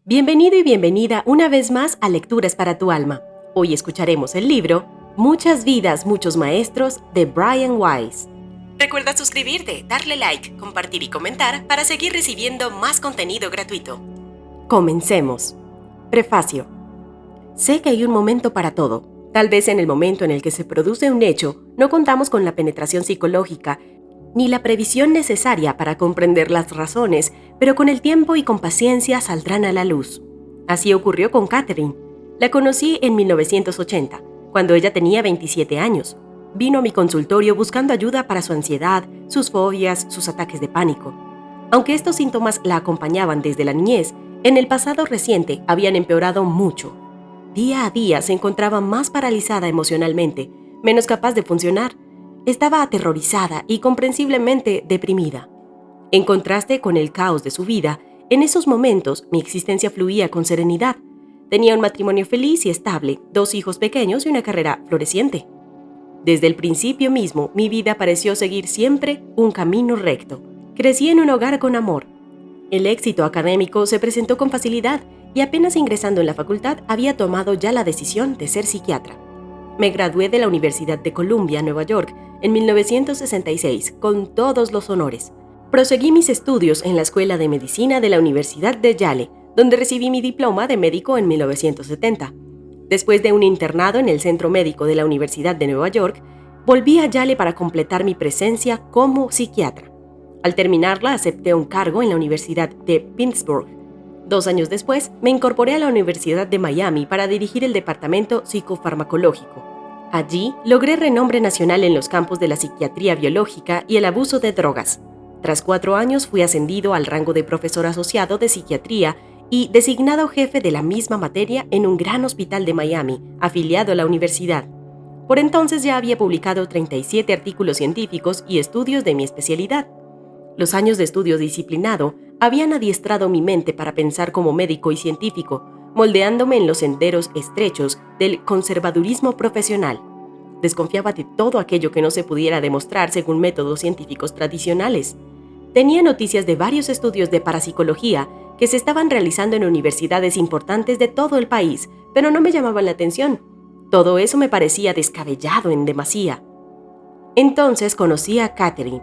Bienvenido y bienvenida una vez más a Lecturas para tu alma. Hoy escucharemos el libro Muchas vidas, muchos maestros de Brian Weiss. Recuerda suscribirte, darle like, compartir y comentar para seguir recibiendo más contenido gratuito. Comencemos. Prefacio. Sé que hay un momento para todo. Tal vez en el momento en el que se produce un hecho, no contamos con la penetración psicológica ni la previsión necesaria para comprender las razones, pero con el tiempo y con paciencia saldrán a la luz. Así ocurrió con Catherine. La conocí en 1980, cuando ella tenía 27 años. Vino a mi consultorio buscando ayuda para su ansiedad, sus fobias, sus ataques de pánico. Aunque estos síntomas la acompañaban desde la niñez, en el pasado reciente habían empeorado mucho. Día a día se encontraba más paralizada emocionalmente, menos capaz de funcionar. Estaba aterrorizada y comprensiblemente deprimida. En contraste con el caos de su vida, en esos momentos mi existencia fluía con serenidad. Tenía un matrimonio feliz y estable, 2 hijos pequeños y una carrera floreciente. Desde el principio mismo, mi vida pareció seguir siempre un camino recto. Crecí en un hogar con amor. El éxito académico se presentó con facilidad y apenas ingresando en la facultad había tomado ya la decisión de ser psiquiatra. Me gradué de la Universidad de Columbia, Nueva York, en 1966, con todos los honores. Proseguí mis estudios en la Escuela de Medicina de la Universidad de Yale, donde recibí mi diploma de médico en 1970. Después de un internado en el Centro Médico de la Universidad de Nueva York, volví a Yale para completar mi presencia como psiquiatra. Al terminarla, acepté un cargo en la Universidad de Pittsburgh. 2 años después, me incorporé a la Universidad de Miami para dirigir el departamento psicofarmacológico. Allí, logré renombre nacional en los campos de la psiquiatría biológica y el abuso de drogas. Tras 4 años, fui ascendido al rango de profesor asociado de psiquiatría y designado jefe de la misma materia en un gran hospital de Miami, afiliado a la universidad. Por entonces ya había publicado 37 artículos científicos y estudios de mi especialidad. Los años de estudio disciplinado habían adiestrado mi mente para pensar como médico y científico, moldeándome en los senderos estrechos del conservadurismo profesional. Desconfiaba de todo aquello que no se pudiera demostrar según métodos científicos tradicionales. Tenía noticias de varios estudios de parapsicología que se estaban realizando en universidades importantes de todo el país, pero no me llamaban la atención. Todo eso me parecía descabellado en demasía. Entonces conocí a Catherine.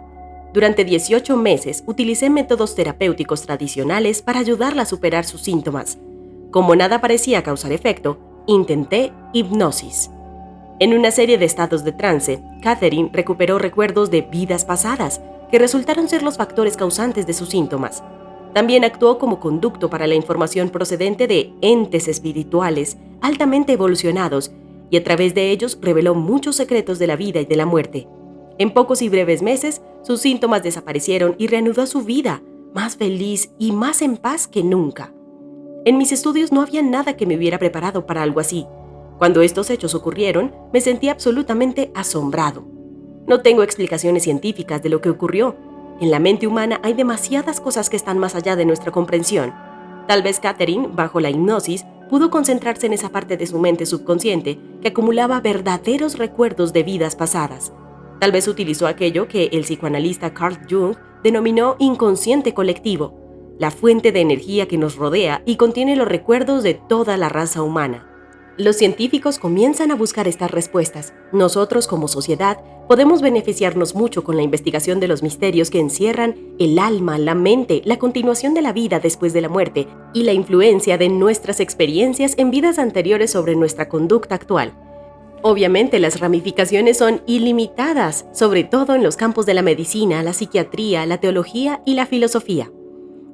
Durante 18 meses utilicé métodos terapéuticos tradicionales para ayudarla a superar sus síntomas. Como nada parecía causar efecto, intenté hipnosis. En una serie de estados de trance, Catherine recuperó recuerdos de vidas pasadas, que resultaron ser los factores causantes de sus síntomas. También actuó como conducto para la información procedente de entes espirituales altamente evolucionados, y a través de ellos reveló muchos secretos de la vida y de la muerte. En pocos y breves meses, sus síntomas desaparecieron y reanudó su vida, más feliz y más en paz que nunca. En mis estudios no había nada que me hubiera preparado para algo así. Cuando estos hechos ocurrieron, me sentí absolutamente asombrado. No tengo explicaciones científicas de lo que ocurrió. En la mente humana hay demasiadas cosas que están más allá de nuestra comprensión. Tal vez Catherine, bajo la hipnosis, pudo concentrarse en esa parte de su mente subconsciente que acumulaba verdaderos recuerdos de vidas pasadas. Tal vez utilizó aquello que el psicoanalista Carl Jung denominó inconsciente colectivo, la fuente de energía que nos rodea y contiene los recuerdos de toda la raza humana. Los científicos comienzan a buscar estas respuestas. Nosotros, como sociedad, podemos beneficiarnos mucho con la investigación de los misterios que encierran el alma, la mente, la continuación de la vida después de la muerte y la influencia de nuestras experiencias en vidas anteriores sobre nuestra conducta actual. Obviamente, las ramificaciones son ilimitadas, sobre todo en los campos de la medicina, la psiquiatría, la teología y la filosofía.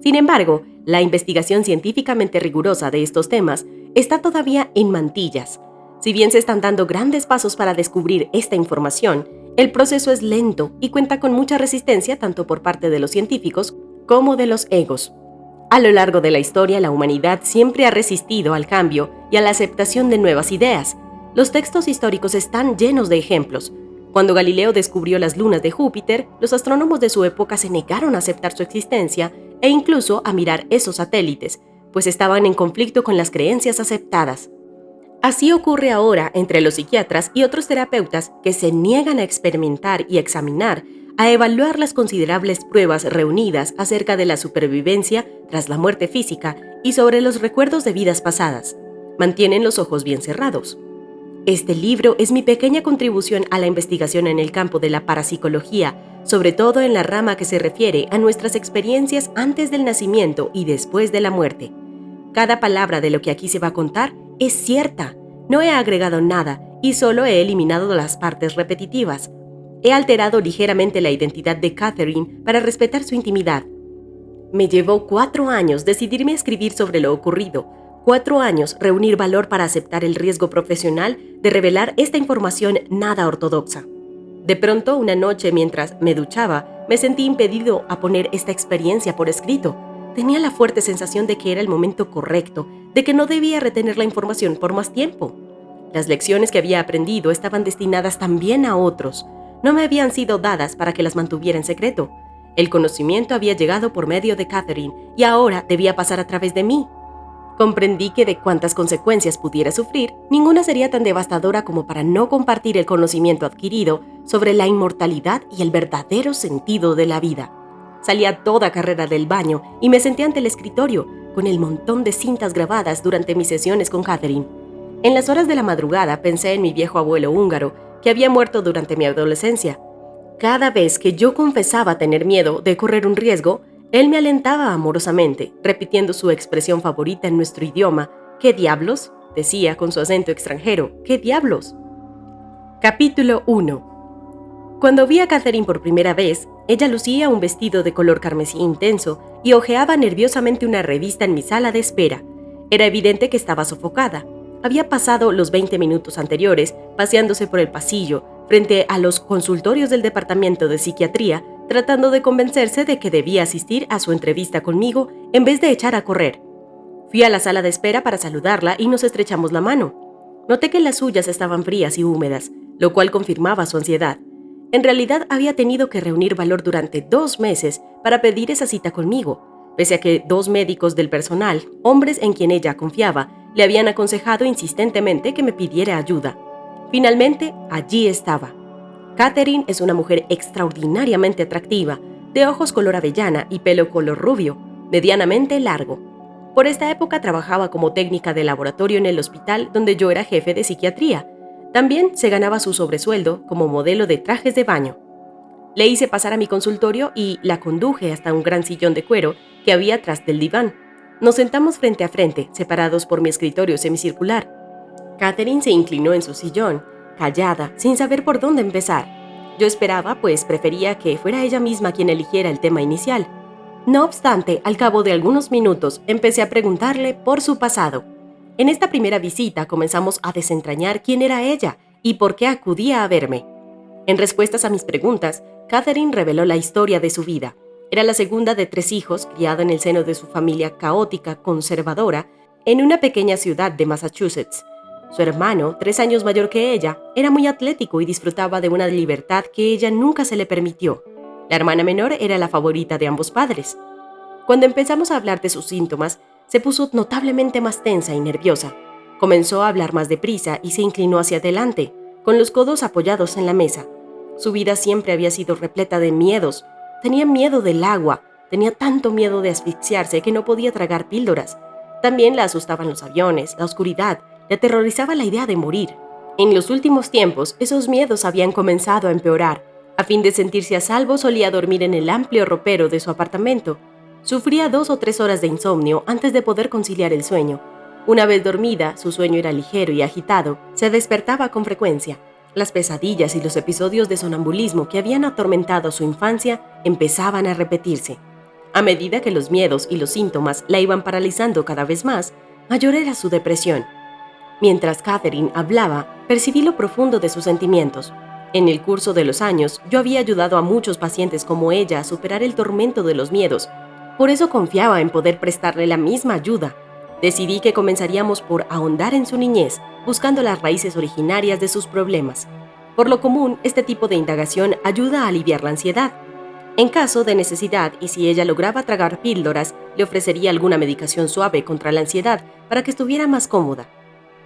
Sin embargo, la investigación científicamente rigurosa de estos temas está todavía en mantillas. Si bien se están dando grandes pasos para descubrir esta información, el proceso es lento y cuenta con mucha resistencia tanto por parte de los científicos como de los egos. A lo largo de la historia, la humanidad siempre ha resistido al cambio y a la aceptación de nuevas ideas. Los textos históricos están llenos de ejemplos. Cuando Galileo descubrió las lunas de Júpiter, los astrónomos de su época se negaron a aceptar su existencia e incluso a mirar esos satélites, pues estaban en conflicto con las creencias aceptadas. Así ocurre ahora entre los psiquiatras y otros terapeutas que se niegan a experimentar y examinar, a evaluar las considerables pruebas reunidas acerca de la supervivencia tras la muerte física y sobre los recuerdos de vidas pasadas. Mantienen los ojos bien cerrados. Este libro es mi pequeña contribución a la investigación en el campo de la parapsicología, sobre todo en la rama que se refiere a nuestras experiencias antes del nacimiento y después de la muerte. Cada palabra de lo que aquí se va a contar es cierta. No he agregado nada y solo he eliminado las partes repetitivas. He alterado ligeramente la identidad de Catherine para respetar su intimidad. Me llevó 4 años decidirme a escribir sobre lo ocurrido, 4 años reunir valor para aceptar el riesgo profesional de revelar esta información nada ortodoxa. De pronto, una noche mientras me duchaba, me sentí impedido a poner esta experiencia por escrito. Tenía la fuerte sensación de que era el momento correcto, de que no debía retener la información por más tiempo. Las lecciones que había aprendido estaban destinadas también a otros. No me habían sido dadas para que las mantuviera en secreto. El conocimiento había llegado por medio de Catherine y ahora debía pasar a través de mí. Comprendí que de cuantas consecuencias pudiera sufrir, ninguna sería tan devastadora como para no compartir el conocimiento adquirido sobre la inmortalidad y el verdadero sentido de la vida. Salí a toda carrera del baño y me senté ante el escritorio, con el montón de cintas grabadas durante mis sesiones con Catherine. En las horas de la madrugada pensé en mi viejo abuelo húngaro, que había muerto durante mi adolescencia. Cada vez que yo confesaba tener miedo de correr un riesgo, él me alentaba amorosamente, repitiendo su expresión favorita en nuestro idioma. ¿Qué diablos?, decía con su acento extranjero. ¿Qué diablos? Capítulo 1. Cuando vi a Catherine por primera vez, ella lucía un vestido de color carmesí intenso y hojeaba nerviosamente una revista en mi sala de espera. Era evidente que estaba sofocada. Había pasado los 20 minutos anteriores paseándose por el pasillo, frente a los consultorios del departamento de psiquiatría, tratando de convencerse de que debía asistir a su entrevista conmigo en vez de echar a correr. Fui a la sala de espera para saludarla y nos estrechamos la mano. Noté que las suyas estaban frías y húmedas, lo cual confirmaba su ansiedad. En realidad había tenido que reunir valor durante 2 meses para pedir esa cita conmigo, pese a que 2 médicos del personal, hombres en quien ella confiaba, le habían aconsejado insistentemente que me pidiera ayuda. Finalmente, allí estaba. Catherine es una mujer extraordinariamente atractiva, de ojos color avellana y pelo color rubio, medianamente largo. Por esta época trabajaba como técnica de laboratorio en el hospital donde yo era jefe de psiquiatría. También se ganaba su sobresueldo como modelo de trajes de baño. Le hice pasar a mi consultorio y la conduje hasta un gran sillón de cuero que había tras del diván. Nos sentamos frente a frente, separados por mi escritorio semicircular. Catherine se inclinó en su sillón, callada, sin saber por dónde empezar. Yo esperaba, pues prefería que fuera ella misma quien eligiera el tema inicial. No obstante, al cabo de algunos minutos, empecé a preguntarle por su pasado. En esta primera visita comenzamos a desentrañar quién era ella y por qué acudía a verme. En respuestas a mis preguntas, Catherine reveló la historia de su vida. Era la segunda de 3 hijos, criada en el seno de su familia caótica, conservadora, en una pequeña ciudad de Massachusetts. Su hermano, 3 años mayor que ella, era muy atlético y disfrutaba de una libertad que ella nunca se le permitió. La hermana menor era la favorita de ambos padres. Cuando empezamos a hablar de sus síntomas, se puso notablemente más tensa y nerviosa. Comenzó a hablar más deprisa y se inclinó hacia adelante, con los codos apoyados en la mesa. Su vida siempre había sido repleta de miedos. Tenía miedo del agua, tenía tanto miedo de asfixiarse que no podía tragar píldoras. También la asustaban los aviones, la oscuridad, le aterrorizaba la idea de morir. En los últimos tiempos, esos miedos habían comenzado a empeorar. A fin de sentirse a salvo, solía dormir en el amplio ropero de su apartamento. Sufría 2 o 3 horas de insomnio antes de poder conciliar el sueño. Una vez dormida, su sueño era ligero y agitado. Se despertaba con frecuencia. Las pesadillas y los episodios de sonambulismo que habían atormentado su infancia empezaban a repetirse. A medida que los miedos y los síntomas la iban paralizando cada vez más, mayor era su depresión. Mientras Catherine hablaba, percibí lo profundo de sus sentimientos. En el curso de los años, yo había ayudado a muchos pacientes como ella a superar el tormento de los miedos. Por eso confiaba en poder prestarle la misma ayuda. Decidí que comenzaríamos por ahondar en su niñez, buscando las raíces originarias de sus problemas. Por lo común, este tipo de indagación ayuda a aliviar la ansiedad. En caso de necesidad y si ella lograba tragar píldoras, le ofrecería alguna medicación suave contra la ansiedad para que estuviera más cómoda.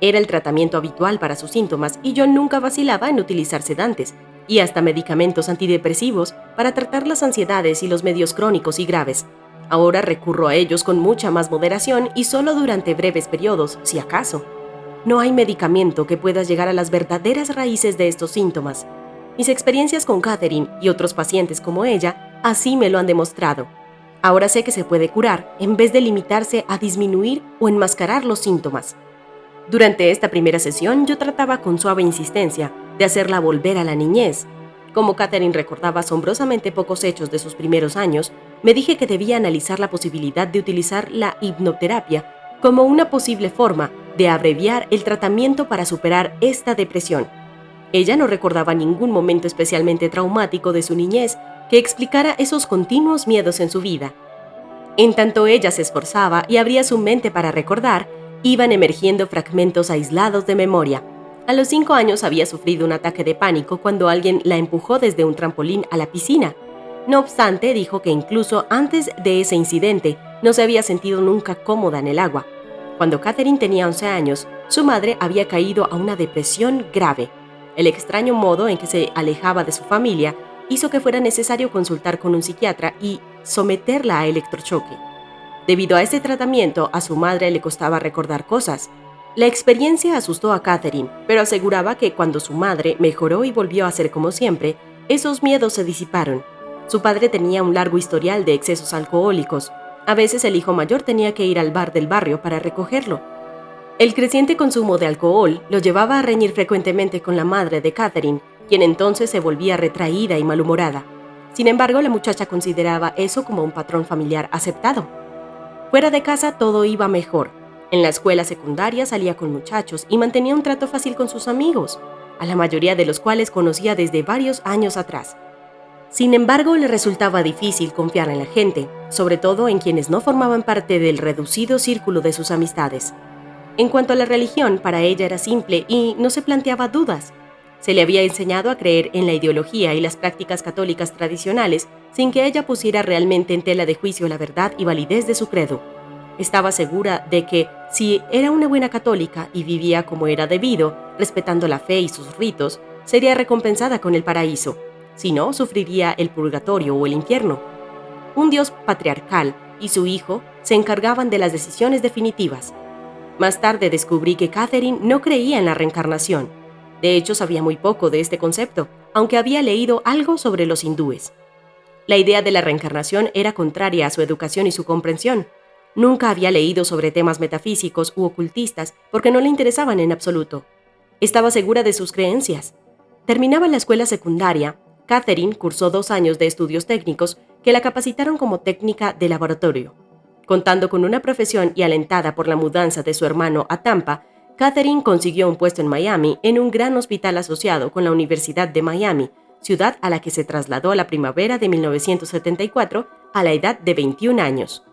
Era el tratamiento habitual para sus síntomas y yo nunca vacilaba en utilizar sedantes y hasta medicamentos antidepresivos para tratar las ansiedades y los medios crónicos y graves. Ahora recurro a ellos con mucha más moderación y solo durante breves periodos, si acaso. No hay medicamento que pueda llegar a las verdaderas raíces de estos síntomas. Mis experiencias con Catherine y otros pacientes como ella así me lo han demostrado. Ahora sé que se puede curar en vez de limitarse a disminuir o enmascarar los síntomas. Durante esta primera sesión yo trataba con suave insistencia de hacerla volver a la niñez. Como Catherine recordaba asombrosamente pocos hechos de sus primeros años, me dije que debía analizar la posibilidad de utilizar la hipnoterapia como una posible forma de abreviar el tratamiento para superar esta depresión. Ella no recordaba ningún momento especialmente traumático de su niñez que explicara esos continuos miedos en su vida. En tanto ella se esforzaba y abría su mente para recordar, iban emergiendo fragmentos aislados de memoria. A los 5 años había sufrido un ataque de pánico cuando alguien la empujó desde un trampolín a la piscina. No obstante, dijo que incluso antes de ese incidente no se había sentido nunca cómoda en el agua. Cuando Catherine tenía 11 años, su madre había caído a una depresión grave. El extraño modo en que se alejaba de su familia hizo que fuera necesario consultar con un psiquiatra y someterla a electrochoque. Debido a este tratamiento, a su madre le costaba recordar cosas. La experiencia asustó a Catherine, pero aseguraba que cuando su madre mejoró y volvió a ser como siempre, esos miedos se disiparon. Su padre tenía un largo historial de excesos alcohólicos. A veces el hijo mayor tenía que ir al bar del barrio para recogerlo. El creciente consumo de alcohol lo llevaba a reñir frecuentemente con la madre de Catherine, quien entonces se volvía retraída y malhumorada. Sin embargo, la muchacha consideraba eso como un patrón familiar aceptado. Fuera de casa todo iba mejor. En la escuela secundaria salía con muchachos y mantenía un trato fácil con sus amigos, a la mayoría de los cuales conocía desde varios años atrás. Sin embargo, le resultaba difícil confiar en la gente, sobre todo en quienes no formaban parte del reducido círculo de sus amistades. En cuanto a la religión, para ella era simple y no se planteaba dudas. Se le había enseñado a creer en la ideología y las prácticas católicas tradicionales sin que ella pusiera realmente en tela de juicio la verdad y validez de su credo. Estaba segura de que, si era una buena católica y vivía como era debido, respetando la fe y sus ritos, sería recompensada con el paraíso. Si no, sufriría el purgatorio o el infierno. Un Dios patriarcal y su hijo se encargaban de las decisiones definitivas. Más tarde descubrí que Catherine no creía en la reencarnación. De hecho, sabía muy poco de este concepto, aunque había leído algo sobre los hindúes. La idea de la reencarnación era contraria a su educación y su comprensión. Nunca había leído sobre temas metafísicos u ocultistas porque no le interesaban en absoluto. Estaba segura de sus creencias. Terminaba la escuela secundaria. Catherine cursó 2 años de estudios técnicos que la capacitaron como técnica de laboratorio. Contando con una profesión y alentada por la mudanza de su hermano a Tampa, Catherine consiguió un puesto en Miami en un gran hospital asociado con la Universidad de Miami, ciudad a la que se trasladó a la primavera de 1974 a la edad de 21 años.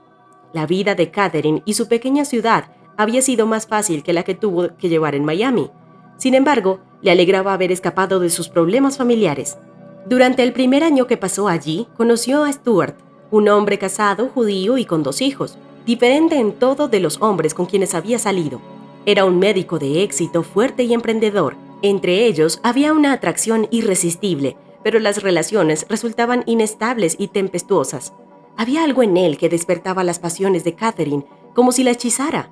La vida de Catherine y su pequeña ciudad había sido más fácil que la que tuvo que llevar en Miami. Sin embargo, le alegraba haber escapado de sus problemas familiares. Durante el primer año que pasó allí, conoció a Stuart, un hombre casado, judío y con 2 hijos, diferente en todo de los hombres con quienes había salido. Era un médico de éxito, fuerte y emprendedor. Entre ellos había una atracción irresistible, pero las relaciones resultaban inestables y tempestuosas. Había algo en él que despertaba las pasiones de Catherine, como si la hechizara.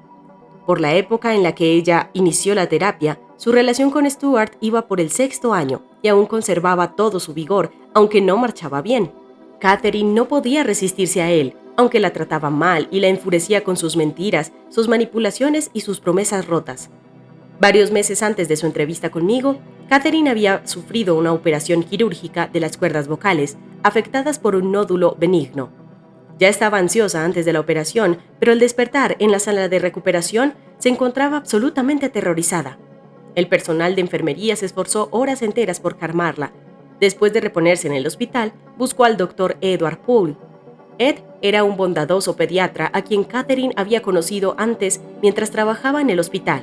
Por la época en la que ella inició la terapia, su relación con Stuart iba por el 6.º año y aún conservaba todo su vigor, aunque no marchaba bien. Catherine no podía resistirse a él, aunque la trataba mal y la enfurecía con sus mentiras, sus manipulaciones y sus promesas rotas. Varios meses antes de su entrevista conmigo, Catherine había sufrido una operación quirúrgica de las cuerdas vocales, afectadas por un nódulo benigno. Ya estaba ansiosa antes de la operación, pero al despertar en la sala de recuperación se encontraba absolutamente aterrorizada. El personal de enfermería se esforzó horas enteras por calmarla. Después de reponerse en el hospital, buscó al doctor Edward Poole. Ed era un bondadoso pediatra a quien Catherine había conocido antes mientras trabajaba en el hospital.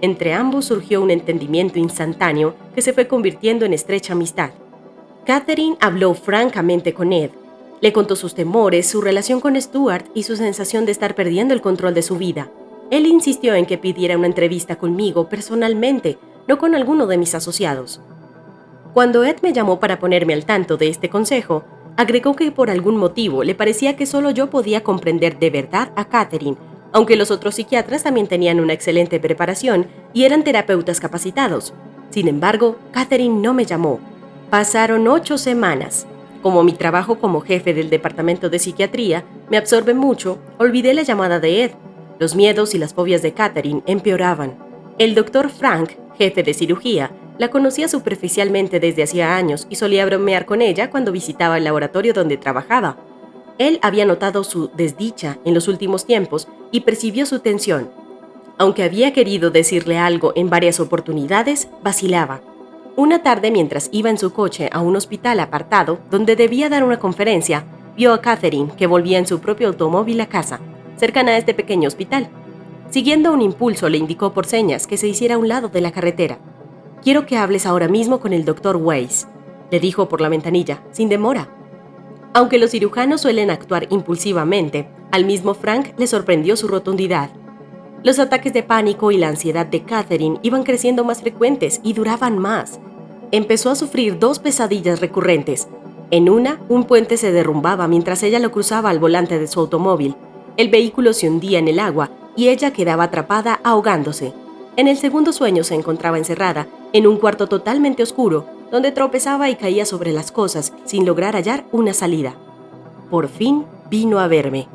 Entre ambos surgió un entendimiento instantáneo que se fue convirtiendo en estrecha amistad. Catherine habló francamente con Ed. Le contó sus temores, su relación con Stuart y su sensación de estar perdiendo el control de su vida. Él insistió en que pidiera una entrevista conmigo personalmente, no con alguno de mis asociados. Cuando Ed me llamó para ponerme al tanto de este consejo, Agregó que por algún motivo le parecía que solo yo podía comprender de verdad a Catherine, aunque los otros psiquiatras también tenían una excelente preparación y eran terapeutas capacitados. Sin embargo, Catherine no me llamó. Pasaron 8 semanas. Como mi trabajo como jefe del departamento de psiquiatría me absorbe mucho, olvidé la llamada de Ed. Los miedos y las fobias de Catherine empeoraban. El doctor Frank, jefe de cirugía, la conocía superficialmente desde hacía años y solía bromear con ella cuando visitaba el laboratorio donde trabajaba. Él había notado su desdicha en los últimos tiempos y percibió su tensión. Aunque había querido decirle algo en varias oportunidades, vacilaba. Una tarde, mientras iba en su coche a un hospital apartado donde debía dar una conferencia, vio a Catherine que volvía en su propio automóvil a casa, cercana a este pequeño hospital. Siguiendo un impulso, le indicó por señas que se hiciera a un lado de la carretera. «Quiero que hables ahora mismo con el Dr. Weiss», le dijo por la ventanilla, sin demora. Aunque los cirujanos suelen actuar impulsivamente, al mismo Frank le sorprendió su rotundidad. Los ataques de pánico y la ansiedad de Catherine iban creciendo más frecuentes y duraban más. Empezó a sufrir 2 pesadillas recurrentes. En una, un puente se derrumbaba mientras ella lo cruzaba al volante de su automóvil. El vehículo se hundía en el agua y ella quedaba atrapada ahogándose. En el segundo sueño se encontraba encerrada en un cuarto totalmente oscuro, donde tropezaba y caía sobre las cosas sin lograr hallar una salida. Por fin vino a verme.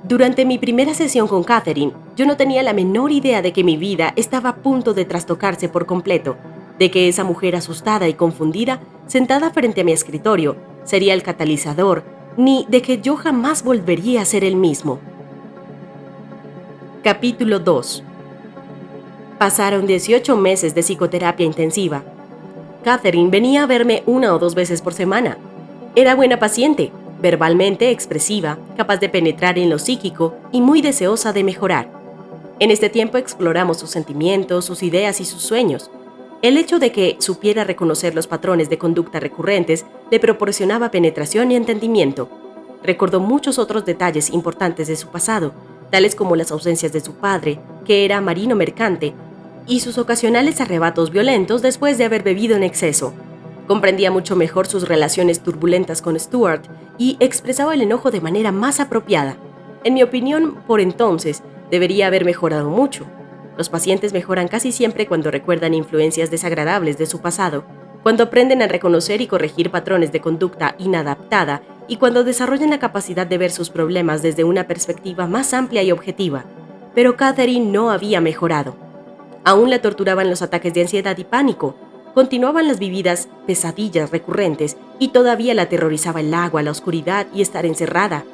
Durante mi primera sesión con Catherine, yo no tenía la menor idea de que mi vida estaba a punto de trastocarse por completo, de que esa mujer asustada y confundida, sentada frente a mi escritorio, sería el catalizador, ni de que yo jamás volvería a ser el mismo. Capítulo 2. Pasaron 18 meses de psicoterapia intensiva. Catherine venía a verme 1 o 2 veces por semana. Era buena paciente, verbalmente expresiva, capaz de penetrar en lo psíquico y muy deseosa de mejorar. En este tiempo exploramos sus sentimientos, sus ideas y sus sueños. El hecho de que supiera reconocer los patrones de conducta recurrentes le proporcionaba penetración y entendimiento. Recordó muchos otros detalles importantes de su pasado, tales como las ausencias de su padre, que era marino mercante, y sus ocasionales arrebatos violentos después de haber bebido en exceso. Comprendía mucho mejor sus relaciones turbulentas con Stuart y expresaba el enojo de manera más apropiada. En mi opinión, por entonces, debería haber mejorado mucho. Los pacientes mejoran casi siempre cuando recuerdan influencias desagradables de su pasado, cuando aprenden a reconocer y corregir patrones de conducta inadaptada y cuando desarrollan la capacidad de ver sus problemas desde una perspectiva más amplia y objetiva. Pero Catherine no había mejorado. Aún la torturaban los ataques de ansiedad y pánico. Continuaban las vividas pesadillas recurrentes y todavía la aterrorizaba el agua, la oscuridad y estar encerrada.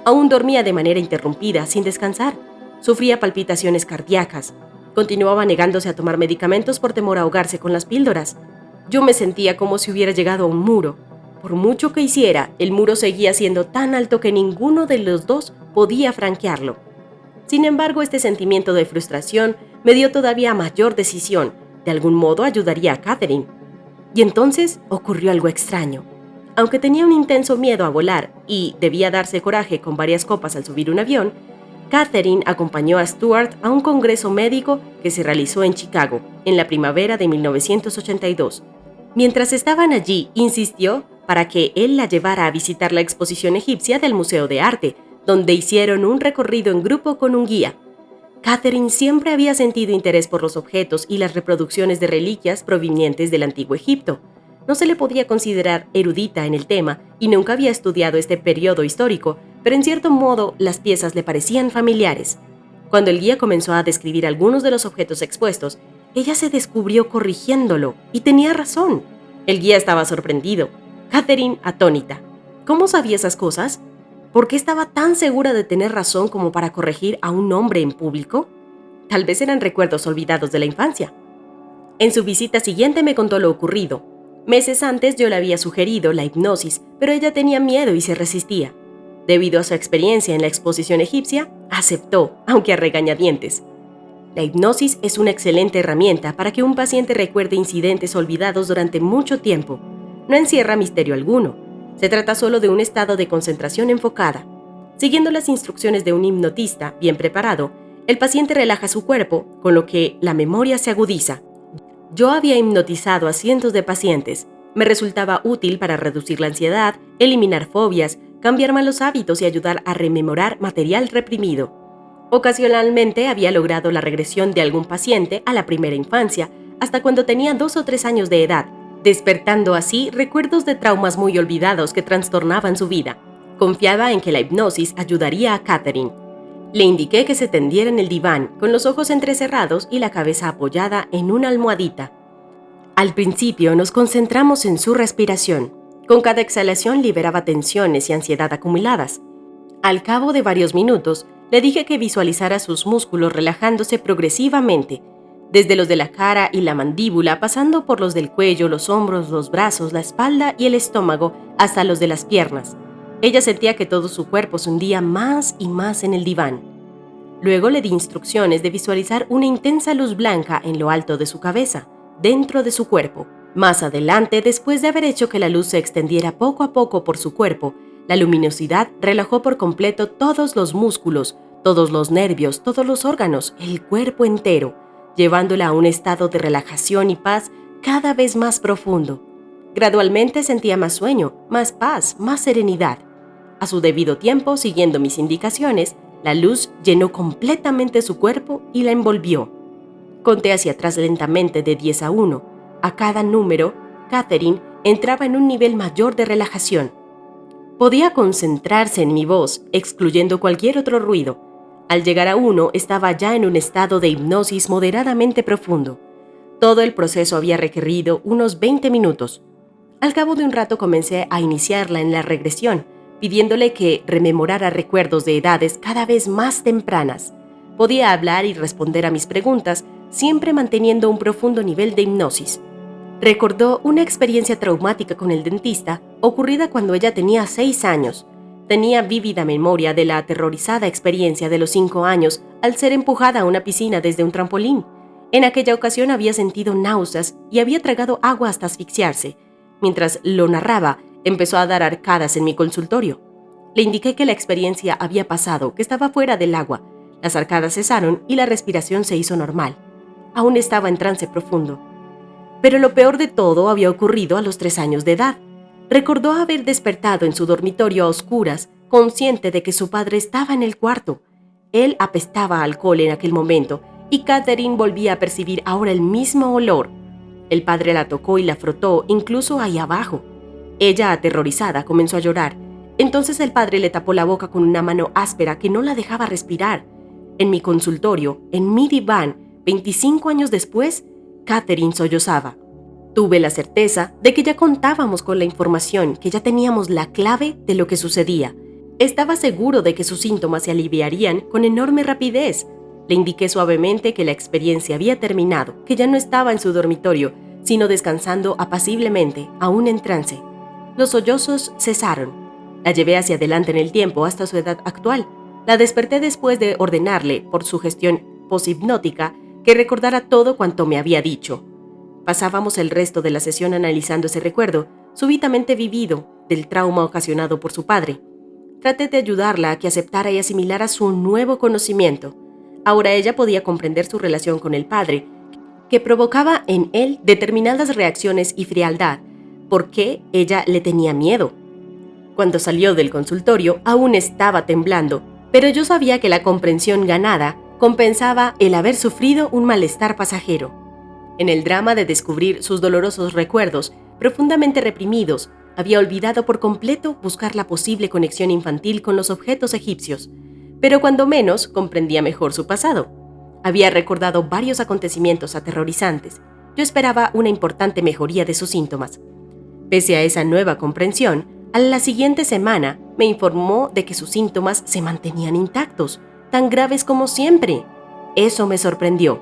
Aún dormía de manera interrumpida, sin descansar. Sufría palpitaciones cardíacas. Continuaba negándose a tomar medicamentos por temor a ahogarse con las píldoras. Yo me sentía como si hubiera llegado a un muro. Por mucho que hiciera, el muro seguía siendo tan alto que ninguno de los dos podía franquearlo. Sin embargo, este sentimiento de frustración me dio todavía mayor decisión. De algún modo ayudaría a Catherine. Y entonces ocurrió algo extraño. Aunque tenía un intenso miedo a volar y debía darse coraje con varias copas al subir un avión, Catherine acompañó a Stuart a un congreso médico que se realizó en Chicago en la primavera de 1982. Mientras estaban allí, insistió para que él la llevara a visitar la exposición egipcia del Museo de Arte, donde hicieron un recorrido en grupo con un guía. Catherine siempre había sentido interés por los objetos y las reproducciones de reliquias provenientes del antiguo Egipto. No se le podía considerar erudita en el tema y nunca había estudiado este periodo histórico, pero en cierto modo las piezas le parecían familiares. Cuando el guía comenzó a describir algunos de los objetos expuestos, ella se descubrió corrigiéndolo y tenía razón. El guía estaba sorprendido, Catherine atónita. ¿Cómo sabía esas cosas? ¿Por qué estaba tan segura de tener razón como para corregir a un hombre en público? Tal vez eran recuerdos olvidados de la infancia. En su visita siguiente me contó lo ocurrido. Meses antes yo le había sugerido la hipnosis, pero ella tenía miedo y se resistía. Debido a su experiencia en la exposición egipcia, aceptó, aunque a regañadientes. La hipnosis es una excelente herramienta para que un paciente recuerde incidentes olvidados durante mucho tiempo. No encierra misterio alguno. Se trata solo de un estado de concentración enfocada. Siguiendo las instrucciones de un hipnotista bien preparado, el paciente relaja su cuerpo, con lo que la memoria se agudiza. Yo había hipnotizado a cientos de pacientes. Me resultaba útil para reducir la ansiedad, eliminar fobias, cambiar malos hábitos y ayudar a rememorar material reprimido. Ocasionalmente había logrado la regresión de algún paciente a la primera infancia, hasta cuando tenía 2 o 3 años de edad, despertando así recuerdos de traumas muy olvidados que trastornaban su vida. Confiaba en que la hipnosis ayudaría a Catherine. Le indiqué que se tendiera en el diván, con los ojos entrecerrados y la cabeza apoyada en una almohadita. Al principio nos concentramos en su respiración. Con cada exhalación liberaba tensiones y ansiedad acumuladas. Al cabo de varios minutos, le dije que visualizara sus músculos relajándose progresivamente, desde los de la cara y la mandíbula, pasando por los del cuello, los hombros, los brazos, la espalda y el estómago, hasta los de las piernas. Ella sentía que todo su cuerpo se hundía más y más en el diván. Luego le di instrucciones de visualizar una intensa luz blanca en lo alto de su cabeza, dentro de su cuerpo. Más adelante, después de haber hecho que la luz se extendiera poco a poco por su cuerpo, la luminosidad relajó por completo todos los músculos, todos los nervios, todos los órganos, el cuerpo entero, llevándola a un estado de relajación y paz cada vez más profundo. Gradualmente sentía más sueño, más paz, más serenidad. A su debido tiempo, siguiendo mis indicaciones, la luz llenó completamente su cuerpo y la envolvió. Conté hacia atrás lentamente de 10 a 1. A cada número, Catherine entraba en un nivel mayor de relajación. Podía concentrarse en mi voz, excluyendo cualquier otro ruido. Al llegar a 1, estaba ya en un estado de hipnosis moderadamente profundo. Todo el proceso había requerido unos 20 minutos. Al cabo de un rato comencé a iniciarla en la regresión, pidiéndole que rememorara recuerdos de edades cada vez más tempranas. Podía hablar y responder a mis preguntas, siempre manteniendo un profundo nivel de hipnosis. Recordó una experiencia traumática con el dentista ocurrida cuando ella tenía 6 años. Tenía vívida memoria de la aterrorizada experiencia de los 5 años al ser empujada a una piscina desde un trampolín. En aquella ocasión había sentido náuseas y había tragado agua hasta asfixiarse. Mientras lo narraba, empezó a dar arcadas en mi consultorio. Le indiqué que la experiencia había pasado, que estaba fuera del agua. Las arcadas cesaron y la respiración se hizo normal. Aún estaba en trance profundo. Pero lo peor de todo había ocurrido a los 3 años de edad. Recordó haber despertado en su dormitorio a oscuras, consciente de que su padre estaba en el cuarto. Él apestaba a alcohol en aquel momento y Catherine volvía a percibir ahora el mismo olor. El padre la tocó y la frotó, incluso ahí abajo. Ella, aterrorizada, comenzó a llorar. Entonces el padre le tapó la boca con una mano áspera que no la dejaba respirar. En mi consultorio, en mi diván, 25 años después, Catherine sollozaba. Tuve la certeza de que ya contábamos con la información, que ya teníamos la clave de lo que sucedía. Estaba seguro de que sus síntomas se aliviarían con enorme rapidez. Le indiqué suavemente que la experiencia había terminado, que ya no estaba en su dormitorio, sino descansando apaciblemente, aún en trance. Los sollozos cesaron. La llevé hacia adelante en el tiempo hasta su edad actual. La desperté después de ordenarle, por sugestión poshipnótica, que recordara todo cuanto me había dicho. Pasábamos el resto de la sesión analizando ese recuerdo, súbitamente vivido, del trauma ocasionado por su padre. Traté de ayudarla a que aceptara y asimilara su nuevo conocimiento. Ahora ella podía comprender su relación con el padre, que provocaba en él determinadas reacciones y frialdad, porque ella le tenía miedo. Cuando salió del consultorio, aún estaba temblando, pero yo sabía que la comprensión ganada compensaba el haber sufrido un malestar pasajero. En el drama de descubrir sus dolorosos recuerdos, profundamente reprimidos, había olvidado por completo buscar la posible conexión infantil con los objetos egipcios, pero cuando menos comprendía mejor su pasado. Había recordado varios acontecimientos aterrorizantes. Yo esperaba una importante mejoría de sus síntomas. Pese a esa nueva comprensión, a la siguiente semana me informó de que sus síntomas se mantenían intactos, tan graves como siempre. Eso me sorprendió.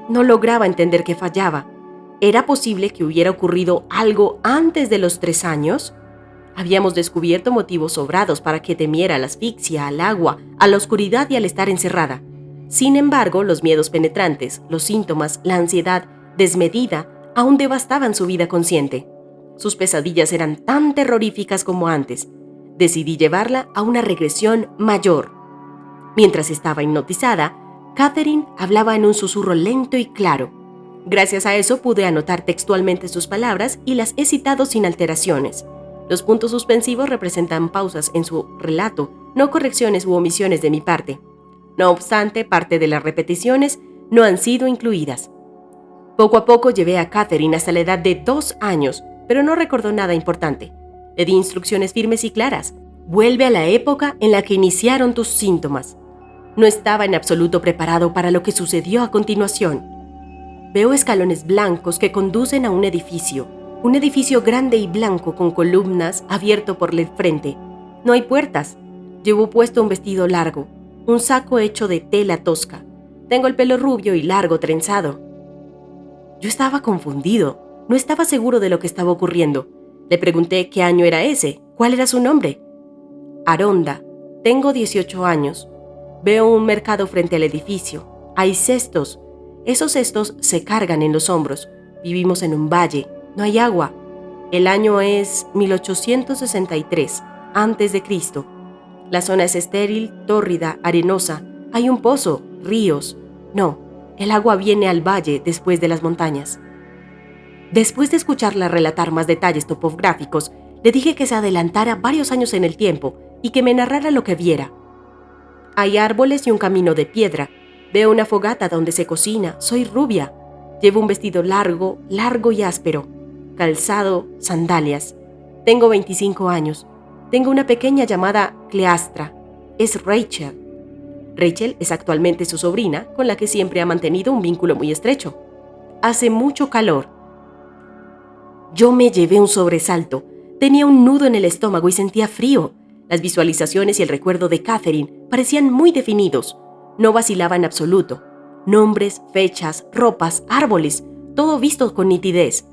No lograba entender qué fallaba. ¿Era posible que hubiera ocurrido algo antes de los 3 años? Habíamos descubierto motivos sobrados para que temiera a la asfixia, al agua, a la oscuridad y al estar encerrada. Sin embargo, los miedos penetrantes, los síntomas, la ansiedad desmedida, aún devastaban su vida consciente. Sus pesadillas eran tan terroríficas como antes. Decidí llevarla a una regresión mayor. Mientras estaba hipnotizada, Catherine hablaba en un susurro lento y claro. Gracias a eso pude anotar textualmente sus palabras y las he citado sin alteraciones. Los puntos suspensivos representan pausas en su relato, no correcciones u omisiones de mi parte. No obstante, parte de las repeticiones no han sido incluidas. Poco a poco llevé a Catherine hasta la edad de 2 años, pero no recordó nada importante. Le di instrucciones firmes y claras. Vuelve a la época en la que iniciaron tus síntomas. No estaba en absoluto preparado para lo que sucedió a continuación. Veo escalones blancos que conducen a un edificio grande y blanco con columnas abierto por el frente. No hay puertas. Llevo puesto un vestido largo, un saco hecho de tela tosca. Tengo el pelo rubio y largo trenzado. Yo estaba confundido, no estaba seguro de lo que estaba ocurriendo. Le pregunté qué año era ese, cuál era su nombre. Aronda, tengo 18 años. Veo un mercado frente al edificio. Hay cestos. Esos cestos se cargan en los hombros. Vivimos en un valle. No hay agua. El año es 1863, antes de Cristo. La zona es estéril, tórrida, arenosa. Hay un pozo, ríos. No, el agua viene al valle después de las montañas. Después de escucharla relatar más detalles topográficos, le dije que se adelantara varios años en el tiempo y que me narrara lo que viera. Hay árboles y un camino de piedra. Veo una fogata donde se cocina. Soy rubia. Llevo un vestido largo y áspero. Calzado, sandalias. Tengo 25 años. Tengo una pequeña llamada Cleastra. Es Rachel. Rachel es actualmente su sobrina, con la que siempre ha mantenido un vínculo muy estrecho. Hace mucho calor. Yo me llevé un sobresalto. Tenía un nudo en el estómago y sentía frío. Las visualizaciones y el recuerdo de Catherine parecían muy definidos. No vacilaba en absoluto. Nombres, fechas, ropas, árboles, todo visto con nitidez.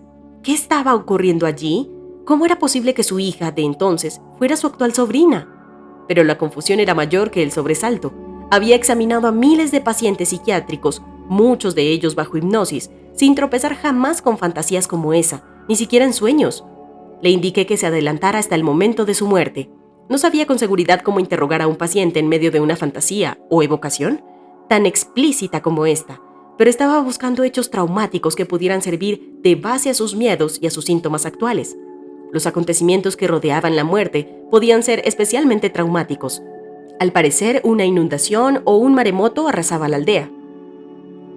¿Qué estaba ocurriendo allí? ¿Cómo era posible que su hija de entonces fuera su actual sobrina? Pero la confusión era mayor que el sobresalto. Había examinado a miles de pacientes psiquiátricos, muchos de ellos bajo hipnosis, sin tropezar jamás con fantasías como esa, ni siquiera en sueños. Le indiqué que se adelantara hasta el momento de su muerte. No sabía con seguridad cómo interrogar a un paciente en medio de una fantasía o evocación tan explícita como esta, pero estaba buscando hechos traumáticos que pudieran servir de base a sus miedos y a sus síntomas actuales. Los acontecimientos que rodeaban la muerte podían ser especialmente traumáticos. Al parecer, una inundación o un maremoto arrasaba la aldea.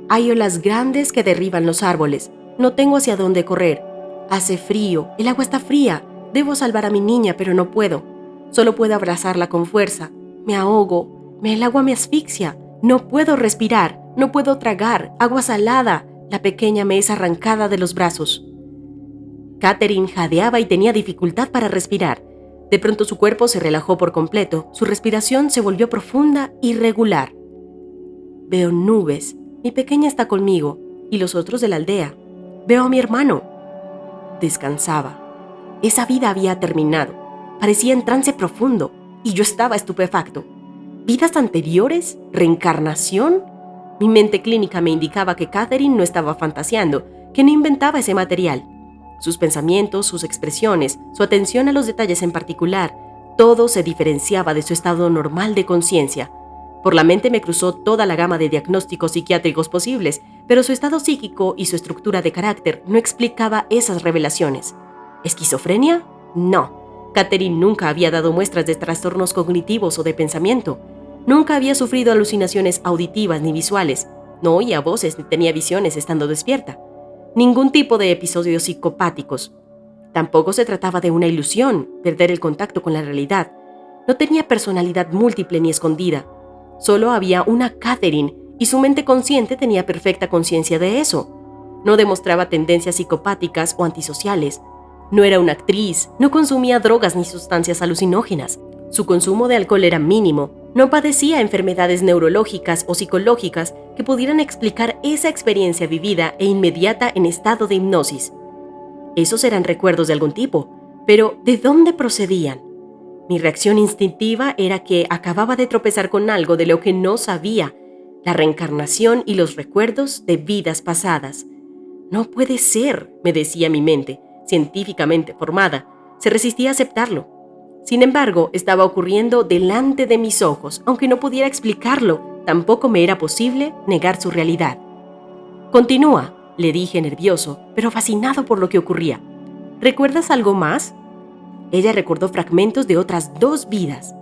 Hay olas grandes que derriban los árboles. No tengo hacia dónde correr. Hace frío, el agua está fría. Debo salvar a mi niña, pero no puedo. Solo puedo abrazarla con fuerza. Me ahogo. El agua me asfixia. No puedo respirar. No puedo tragar. Agua salada. La pequeña me es arrancada de los brazos. Catherine jadeaba y tenía dificultad para respirar. De pronto su cuerpo se relajó por completo. Su respiración se volvió profunda y regular. Veo nubes. Mi pequeña está conmigo y los otros de la aldea. Veo a mi hermano. Descansaba. Esa vida había terminado. Parecía en trance profundo y yo estaba estupefacto. ¿Vidas anteriores? ¿Reencarnación? Mi mente clínica me indicaba que Catherine no estaba fantaseando, que no inventaba ese material. Sus pensamientos, sus expresiones, su atención a los detalles en particular, todo se diferenciaba de su estado normal de conciencia. Por la mente me cruzó toda la gama de diagnósticos psiquiátricos posibles, pero su estado psíquico y su estructura de carácter no explicaba esas revelaciones. ¿Esquizofrenia? No. Catherine nunca había dado muestras de trastornos cognitivos o de pensamiento. Nunca había sufrido alucinaciones auditivas ni visuales. No oía voces ni tenía visiones estando despierta. Ningún tipo de episodios psicopáticos. Tampoco se trataba de una ilusión, perder el contacto con la realidad. No tenía personalidad múltiple ni escondida. Solo había una Catherine y su mente consciente tenía perfecta conciencia de eso. No demostraba tendencias psicopáticas o antisociales. No era una actriz, no consumía drogas ni sustancias alucinógenas. Su consumo de alcohol era mínimo. No padecía enfermedades neurológicas o psicológicas que pudieran explicar esa experiencia vivida e inmediata en estado de hipnosis. Esos eran recuerdos de algún tipo, pero ¿de dónde procedían? Mi reacción instintiva era que acababa de tropezar con algo de lo que no sabía, la reencarnación y los recuerdos de vidas pasadas. No puede ser, me decía mi mente, científicamente formada. Se resistía a aceptarlo. Sin embargo, estaba ocurriendo delante de mis ojos, aunque no pudiera explicarlo, tampoco me era posible negar su realidad. Continúa, le dije nervioso, pero fascinado por lo que ocurría. ¿Recuerdas algo más? Ella recordó fragmentos de otras 2 vidas.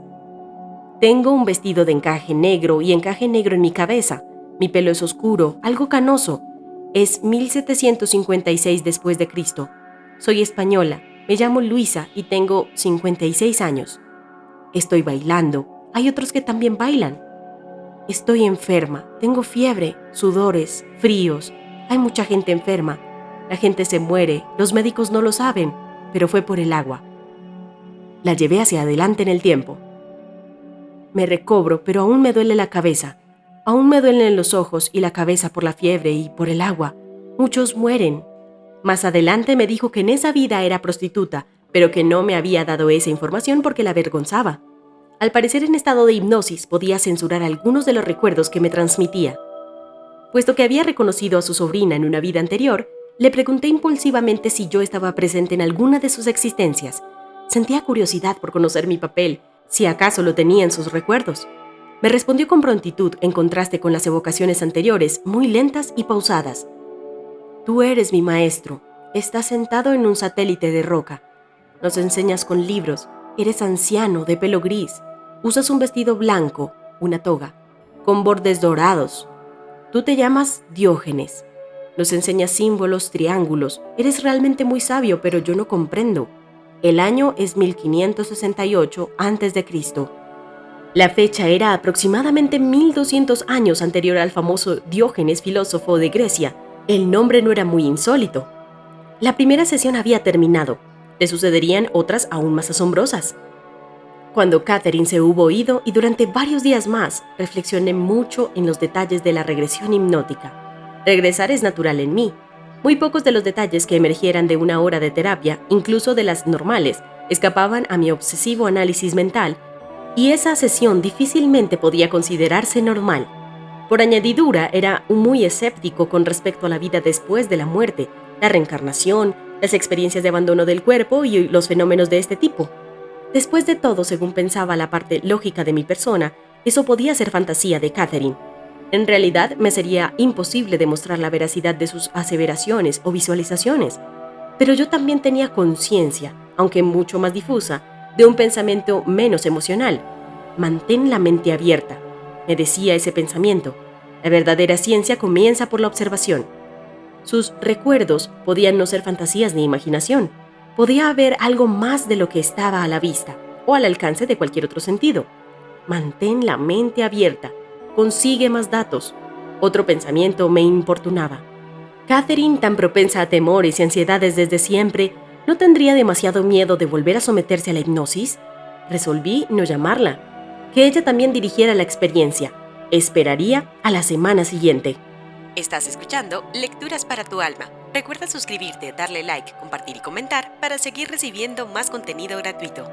Tengo un vestido de encaje negro y encaje negro en mi cabeza. Mi pelo es oscuro, algo canoso. Es 1756 después de Cristo. Soy española, me llamo Luisa y tengo 56 años. Estoy bailando, hay otros que también bailan. Estoy enferma, tengo fiebre, sudores, fríos. Hay mucha gente enferma. La gente se muere, los médicos no lo saben, pero fue por el agua. La llevé hacia adelante en el tiempo. Me recobro, pero aún me duele la cabeza. Aún me duelen los ojos y la cabeza por la fiebre y por el agua. Muchos mueren. Más adelante me dijo que en esa vida era prostituta, pero que no me había dado esa información porque la avergonzaba. Al parecer, en estado de hipnosis podía censurar algunos de los recuerdos que me transmitía. Puesto que había reconocido a su sobrina en una vida anterior, le pregunté impulsivamente si yo estaba presente en alguna de sus existencias. Sentía curiosidad por conocer mi papel, si acaso lo tenía en sus recuerdos. Me respondió con prontitud, en contraste con las evocaciones anteriores, muy lentas y pausadas. Tú eres mi maestro. Estás sentado en un satélite de roca. Nos enseñas con libros. Eres anciano, de pelo gris. Usas un vestido blanco, una toga, con bordes dorados. Tú te llamas Diógenes. Nos enseñas símbolos, triángulos. Eres realmente muy sabio, pero yo no comprendo. El año es 1568 a.C. La fecha era aproximadamente 1200 años anterior al famoso Diógenes, filósofo de Grecia. El nombre no era muy insólito. La primera sesión había terminado. Le sucederían otras aún más asombrosas. Cuando Catherine se hubo ido y durante varios días más, reflexioné mucho en los detalles de la regresión hipnótica. Regresar es natural en mí. Muy pocos de los detalles que emergieran de una hora de terapia, incluso de las normales, escapaban a mi obsesivo análisis mental, y esa sesión difícilmente podía considerarse normal. Por añadidura, era muy escéptico con respecto a la vida después de la muerte, la reencarnación, las experiencias de abandono del cuerpo y los fenómenos de este tipo. Después de todo, según pensaba la parte lógica de mi persona, eso podía ser fantasía de Catherine. En realidad, me sería imposible demostrar la veracidad de sus aseveraciones o visualizaciones. Pero yo también tenía conciencia, aunque mucho más difusa, de un pensamiento menos emocional. Mantén la mente abierta, me decía ese pensamiento. La verdadera ciencia comienza por la observación. Sus recuerdos podían no ser fantasías ni imaginación. Podía haber algo más de lo que estaba a la vista o al alcance de cualquier otro sentido. Mantén la mente abierta. Consigue más datos. Otro pensamiento me importunaba. Catherine, tan propensa a temores y ansiedades desde siempre, ¿no tendría demasiado miedo de volver a someterse a la hipnosis? Resolví no llamarla. Que ella también dirigiera la experiencia. Esperaría a la semana siguiente. Estás escuchando Lecturas para tu alma. Recuerda suscribirte, darle like, compartir y comentar para seguir recibiendo más contenido gratuito.